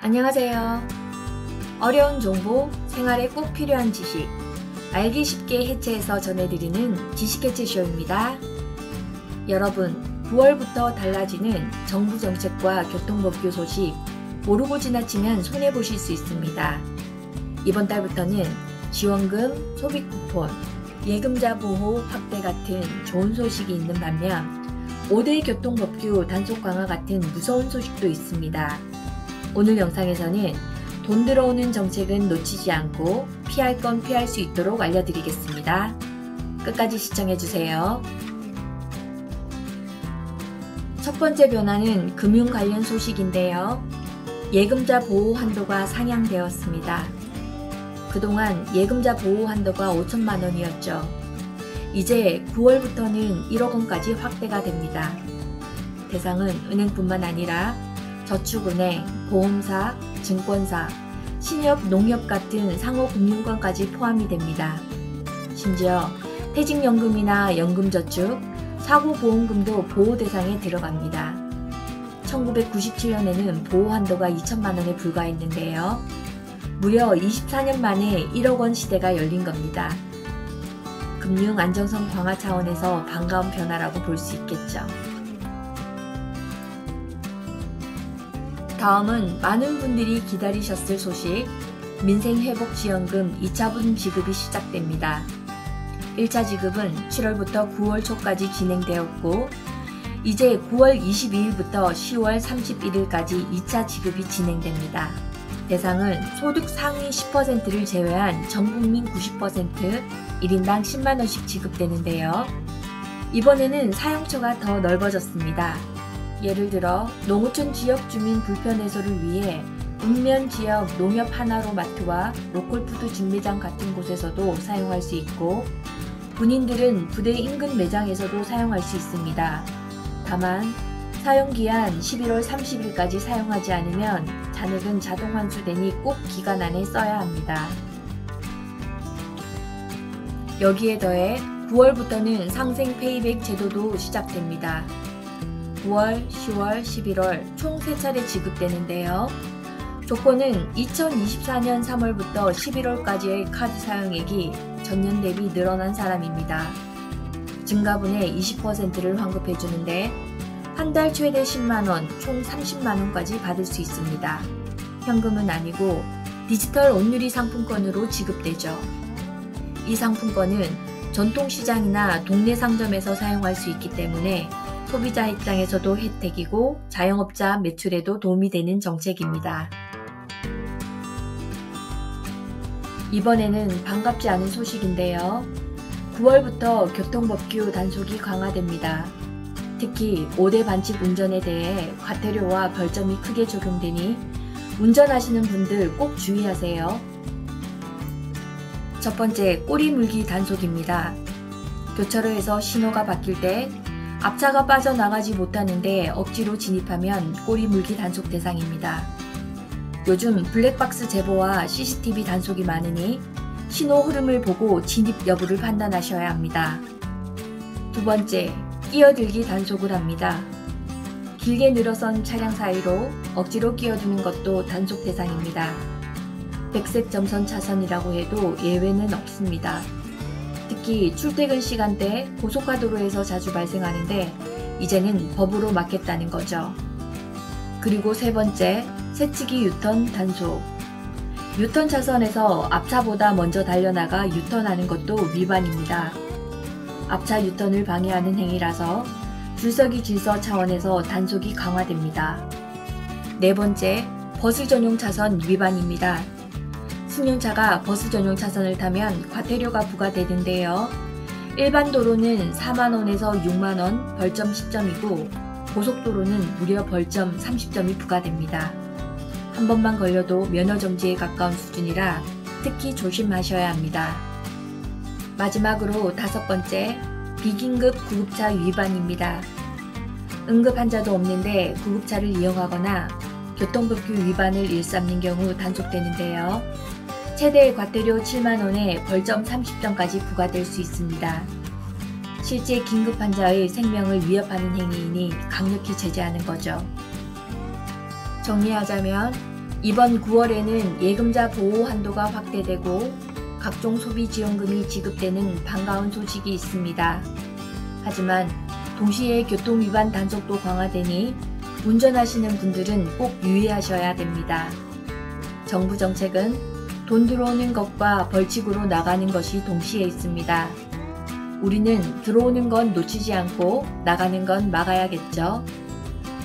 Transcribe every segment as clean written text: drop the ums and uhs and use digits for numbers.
안녕하세요. 어려운 정보, 생활에 꼭 필요한 지식, 알기 쉽게 해체해서 전해드리는 지식해체쇼입니다. 여러분, 9월부터 달라지는 정부 정책과 교통법규 소식 모르고 지나치면 손해보실 수 있습니다. 이번 달부터는 지원금, 소비 쿠폰, 예금자 보호 확대 같은 좋은 소식이 있는 반면 5대 교통법규 단속 강화 같은 무서운 소식도 있습니다. 오늘 영상에서는 돈 들어오는 정책은 놓치지 않고 피할 건 피할 수 있도록 알려드리겠습니다. 끝까지 시청해주세요. 첫 번째 변화는 금융 관련 소식인데요. 예금자 보호 한도가 상향되었습니다. 그동안 예금자 보호 한도가 5천만 원이었죠. 이제 9월부터는 1억 원까지 확대가 됩니다. 대상은 은행뿐만 아니라 저축은행, 보험사, 증권사, 신협, 농협 같은 상호금융권까지 포함이 됩니다. 심지어 퇴직연금이나 연금저축, 사고보험금도 보호 대상에 들어갑니다. 1997년에는 보호 한도가 2천만 원에 불과했는데요. 무려 24년 만에 1억 원 시대가 열린 겁니다. 금융 안정성 강화 차원에서 반가운 변화라고 볼 수 있겠죠. 다음은 많은 분들이 기다리셨을 소식, 민생회복지원금 2차분 지급이 시작됩니다. 1차 지급은 7월부터 9월 초까지 진행되었고 이제 9월 22일부터 10월 31일까지 2차 지급이 진행됩니다. 대상은 소득 상위 10%를 제외한 전국민 90%, 1인당 10만원씩 지급되는데요. 이번에는 사용처가 더 넓어졌습니다. 예를 들어 농어촌 지역 주민 불편 해소를 위해 읍면 지역 농협 하나로마트와 로컬푸드 직매장 같은 곳에서도 사용할 수 있고 군인들은 부대 인근 매장에서도 사용할 수 있습니다. 다만 사용기한 11월 30일까지 사용하지 않으면 잔액은 자동 환수되니 꼭 기간 안에 써야 합니다. 여기에 더해 9월부터는 상생 페이백 제도도 시작됩니다. 9월, 10월, 11월 총 3차례 지급되는데요. 조건은 2024년 3월부터 11월까지의 카드 사용액이 전년 대비 늘어난 사람입니다. 증가분의 20%를 환급해주는데 한 달 최대 10만원, 총 30만원까지 받을 수 있습니다. 현금은 아니고 디지털 온누리 상품권으로 지급되죠. 이 상품권은 전통시장이나 동네 상점에서 사용할 수 있기 때문에 소비자 입장에서도 혜택이고 자영업자 매출에도 도움이 되는 정책입니다. 이번에는 반갑지 않은 소식인데요. 9월부터 교통법규 단속이 강화됩니다. 특히 5대 반칙 운전에 대해 과태료와 벌점이 크게 적용되니 운전하시는 분들 꼭 주의하세요. 첫 번째, 꼬리 물기 단속입니다. 교차로에서 신호가 바뀔 때 앞차가 빠져나가지 못하는데 억지로 진입하면 꼬리 물기 단속 대상입니다. 요즘 블랙박스 제보와 CCTV 단속이 많으니 신호 흐름을 보고 진입 여부를 판단하셔야 합니다. 두 번째, 끼어들기 단속을 합니다. 길게 늘어선 차량 사이로 억지로 끼어드는 것도 단속 대상입니다. 백색 점선 차선이라고 해도 예외는 없습니다. 특히 출퇴근 시간대 고속화도로에서 자주 발생하는데 이제는 법으로 막겠다는 거죠. 그리고 세 번째, 새치기 유턴 단속. 유턴 차선에서 앞차보다 먼저 달려나가 유턴하는 것도 위반입니다. 앞차 유턴을 방해하는 행위라서 줄서기 질서 차원에서 단속이 강화됩니다. 네 번째, 버스 전용 차선 위반입니다. 승용차가 버스 전용 차선을 타면 과태료가 부과되는데요. 일반 도로는 4만원에서 6만원 벌점 10점이고 고속도로는 무려 벌점 30점이 부과됩니다. 한 번만 걸려도 면허정지에 가까운 수준이라 특히 조심하셔야 합니다. 마지막으로 다섯 번째, 비긴급 구급차 위반입니다. 응급 환자도 없는데 구급차를 이용하거나 교통법규 위반을 일삼는 경우 단속되는데요. 최대 과태료 7만원에 벌점 30점까지 부과될 수 있습니다. 실제 긴급 환자의 생명을 위협하는 행위이니 강력히 제재하는 거죠. 정리하자면 이번 9월에는 예금자 보호 한도가 확대되고 각종 소비 지원금이 지급되는 반가운 소식이 있습니다. 하지만 동시에 교통위반 단속도 강화되니 운전하시는 분들은 꼭 유의하셔야 됩니다. 정부 정책은 돈 들어오는 것과 벌칙으로 나가는 것이 동시에 있습니다. 우리는 들어오는 건 놓치지 않고 나가는 건 막아야겠죠.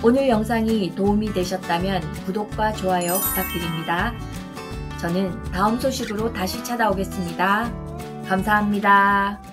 오늘 영상이 도움이 되셨다면 구독과 좋아요 부탁드립니다. 저는 다음 소식으로 다시 찾아오겠습니다. 감사합니다.